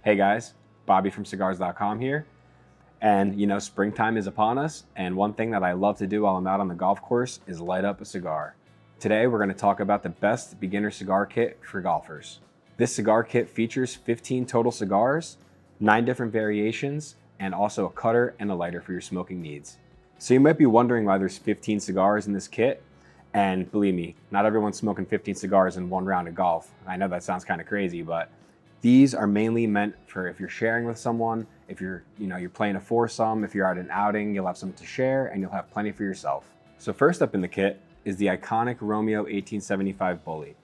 Hey guys, Bobby from cigars.com here. And you know, springtime is upon us, and one thing that I love to do while I'm out on the golf course is light up a cigar. Today we're going to talk about the best beginner cigar kit for golfers. This cigar kit features 15 total cigars, 9 different variations, and also a cutter and a lighter for your smoking needs. So you might be wondering why there's 15 cigars in this kit, and believe me, not everyone's smoking 15 cigars in one round of golf. I know that sounds kind of crazy, but these are mainly meant for if you're sharing with someone, if you're playing a foursome, if you're at an outing, you'll have something to share and you'll have plenty for yourself. So first up in the kit is the iconic Romeo 1875 Bully.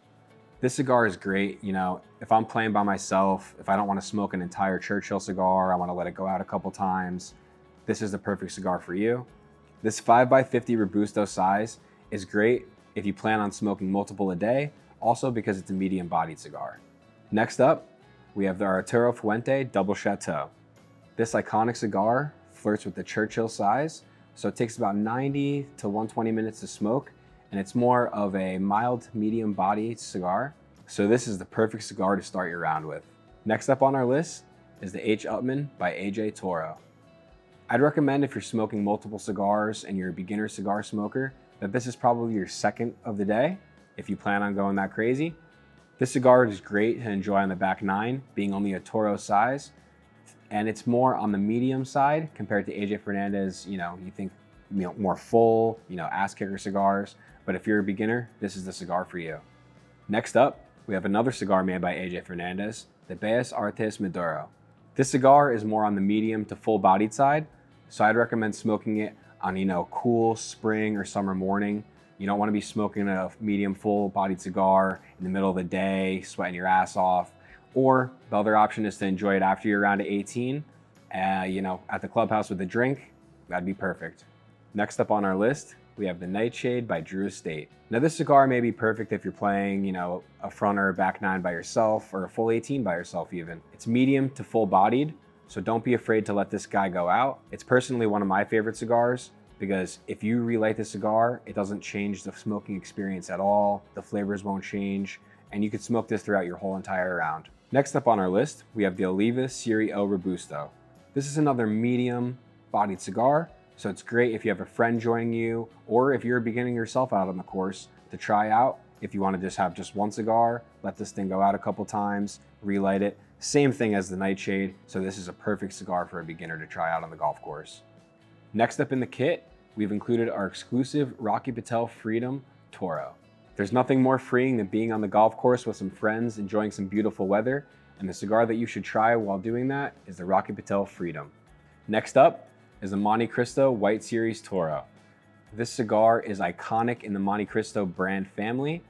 This cigar is great, if I'm playing by myself, if I don't want to smoke an entire Churchill cigar, I want to let it go out a couple times, this is the perfect cigar for you. This 5x50 Robusto size is great if you plan on smoking multiple a day, also because it's a medium bodied cigar. Next up, we have the Arturo Fuente Double Chateau. This iconic cigar flirts with the Churchill size, so it takes about 90 to 120 minutes to smoke, and it's more of a mild medium body cigar, so this is the perfect cigar to start your round with. Next up on our list is the H. Upmann by AJ Toro. I'd recommend if you're smoking multiple cigars and you're a beginner cigar smoker, that this is probably your second of the day, if you plan on going that crazy. This cigar is great to enjoy on the back nine, being only a Toro size, and it's more on the medium side compared to AJ Fernandez. You think more full, ass kicker cigars, but if you're a beginner, this is the cigar for you. Next up, we have another cigar made by AJ Fernandez, the Bellas Artes Maduro. This cigar is more on the medium to full bodied side, so I'd recommend smoking it on a cool spring or summer morning. You don't want to be smoking a medium full-bodied cigar in the middle of the day, sweating your ass off. Or the other option is to enjoy it after you're around 18, at the clubhouse with a drink. That'd be perfect. Next up on our list, we have the Nightshade by Drew Estate. Now this cigar may be perfect if you're playing, a front or a back nine by yourself, or a full 18 by yourself even. It's medium to full-bodied, so don't be afraid to let this guy go out. It's personally one of my favorite cigars, because if you relight the cigar, it doesn't change the smoking experience at all, the flavors won't change, and you could smoke this throughout your whole entire round. Next up on our list, we have the Oliva Serie O Robusto. This is another medium bodied cigar, so it's great if you have a friend joining you, or if you're beginning yourself out on the course to try out. If you want to just have just one cigar, let this thing go out a couple times, relight it. Same thing as the Nightshade, so this is a perfect cigar for a beginner to try out on the golf course. Next up in the kit, we've included our exclusive Rocky Patel Freedom Toro. There's nothing more freeing than being on the golf course with some friends, enjoying some beautiful weather, and the cigar that you should try while doing that is the Rocky Patel Freedom. Next up is the Monte Cristo White Series Toro. This cigar is iconic in the Monte Cristo brand family,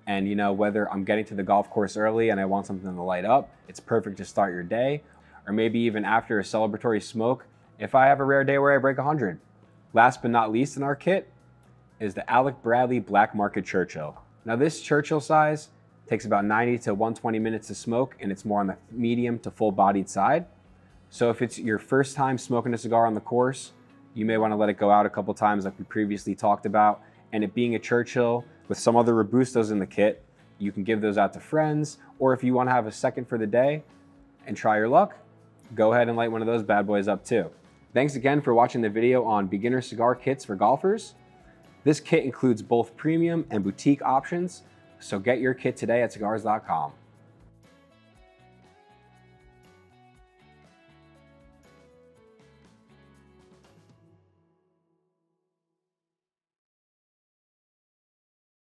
and whether I'm getting to the golf course early and I want something to light up, it's perfect to start your day, or maybe even after a celebratory smoke, if I have a rare day where I break 100. Last but not least in our kit is the Alec Bradley Black Market Churchill. Now this Churchill size takes about 90 to 120 minutes to smoke, and it's more on the medium to full bodied side. So if it's your first time smoking a cigar on the course, you may want to let it go out a couple times like we previously talked about. And it being a Churchill with some other Robustos in the kit, you can give those out to friends, or if you want to have a second for the day and try your luck, go ahead and light one of those bad boys up too. Thanks again for watching the video on beginner cigar kits for golfers. This kit includes both premium and boutique options, so get your kit today at cigars.com.